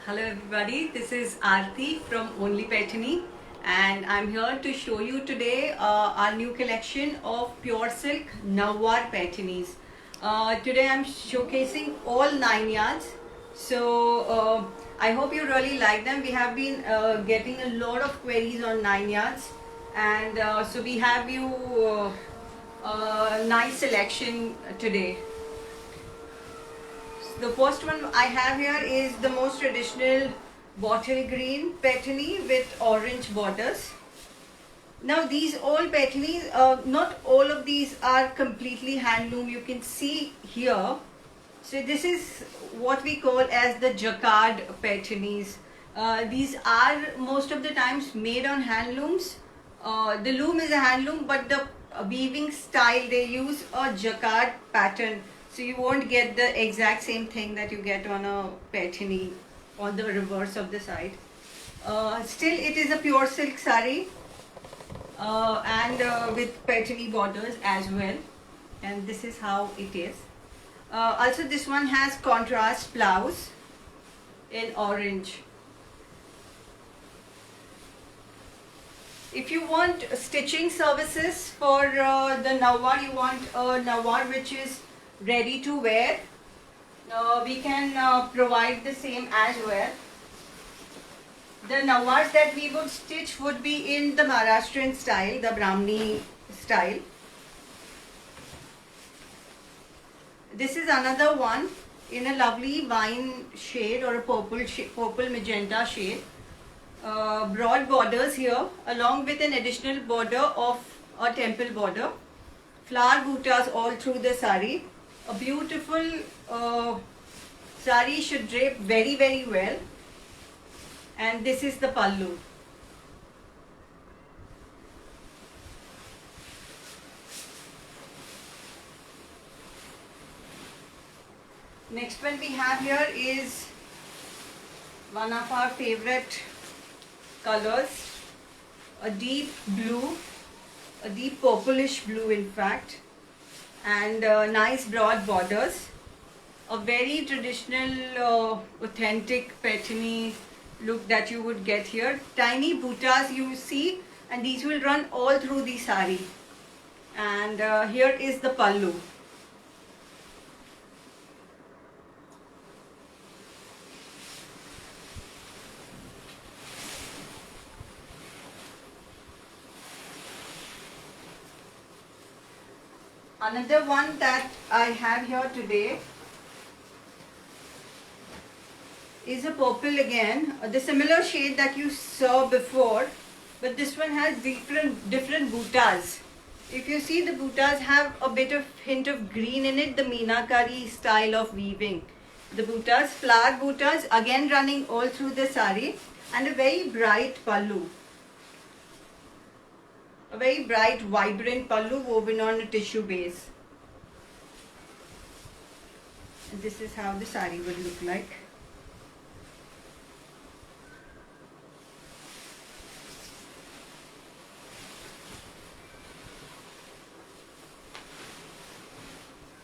Hello everybody, this is Aarti from Only Paithani and I'm here to show you today our new collection of pure silk Nawar Paithanis. Today I'm showcasing all 9 yards. So I hope you really like them. We have been getting a lot of queries on 9 yards and so we have you a nice selection today. The first one I have here is the most traditional bottle green paithani with orange borders. Now these all paithanis, not all of these are completely handloom. You can see here. So this is what we call as the jacquard paithanis. These are most of the times made on handlooms. The loom is a handloom, but the weaving style they use a jacquard pattern. So you won't get the exact same thing that you get on a paithani on the reverse of the side. Still it is a pure silk sari and with paithani borders as well. And this is how it is. Also this one has contrast blouse in orange. If you want stitching services for the nawar, you want a nawar which is ready to wear, we can provide the same as well. The nawars that we would stitch would be in the Maharashtrian style, the Brahmini style. This is another one in a lovely wine shade or a purple magenta shade. Broad borders here along with an additional border of a temple border. Flower buttas all through the sari. A beautiful sari should drape very well, and this is the pallu. Next one we have here is one of our favorite colors, a deep blue, a deep purplish blue in fact, and nice broad borders. A very traditional authentic paithani look that you would get here. Tiny buttas you see, and these will run all through the sari. And here is the pallu. Another one that I have here today is a purple again, the similar shade that you saw before, but this one has different buttas. If you see, the buttas have a bit of hint of green in it, the meenakari style of weaving. The buttas, flower buttas, again running all through the sari, and a very bright pallu. A very bright, vibrant pallu woven on a tissue base. And this is how the sari would look like.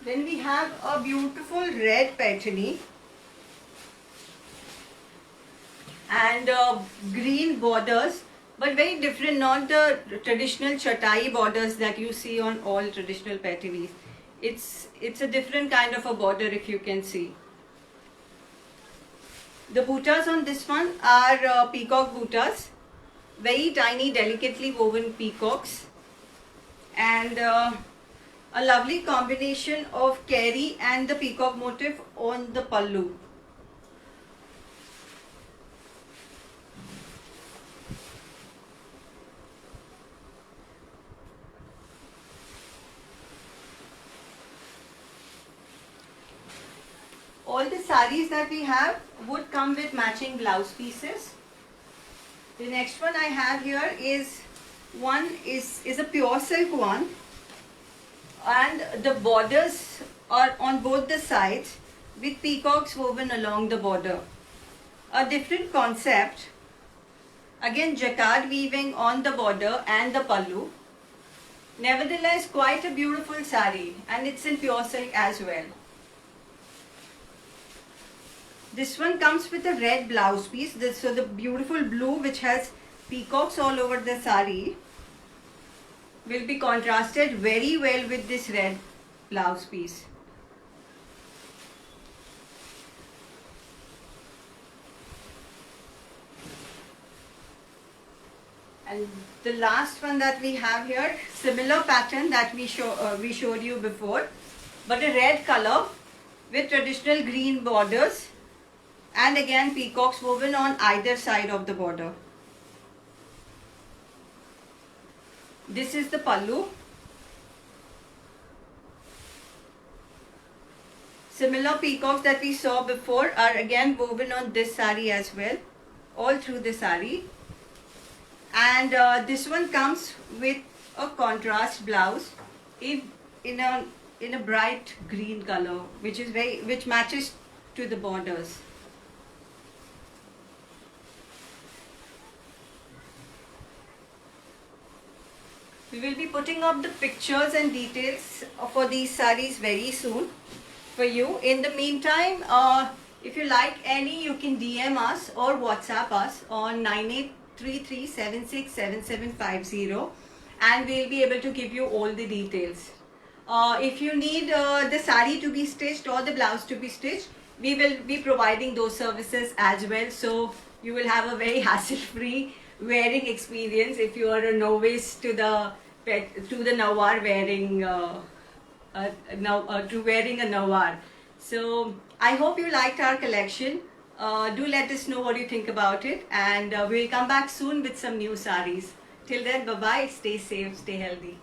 Then we have a beautiful red paithani and green borders, but very different, not the traditional chatai borders that you see on all traditional paithanis. It's a different kind of a border, if you can see. The buttas on this one are peacock buttas, very tiny, delicately woven peacocks, and a lovely combination of keri and the peacock motif on the pallu. All the saris that we have would come with matching blouse pieces. The next one I have here is a pure silk one, and the borders are on both the sides with peacocks woven along the border. A different concept, again jacquard weaving on the border and the pallu. Nevertheless, quite a beautiful sari, and it's in pure silk as well. This one comes with a red blouse piece. So the beautiful blue which has peacocks all over the sari will be contrasted very well with this red blouse piece. And the last one that we have here, similar pattern that we showed you before, but a red color with traditional green borders, and again peacocks woven on either side of the border. This is the pallu. Similar peacocks that we saw before are again woven on this sari as well, all through the sari. And this one comes with a contrast blouse in a bright green color, which matches to the borders. We will be putting up the pictures and details for these saris very soon for you. In the meantime, if you like any, you can DM us or WhatsApp us on 9833767750, and we'll be able to give you all the details. If you need the sari to be stitched or the blouse to be stitched, we will be providing those services as well. So you will have a very hassle-free wearing experience if you are a novice to the nawar wearing to wearing a nawar. So I hope you liked our collection. Do let us know what you think about it, and we'll come back soon with some new saris. Till then, bye bye. Stay safe, stay healthy.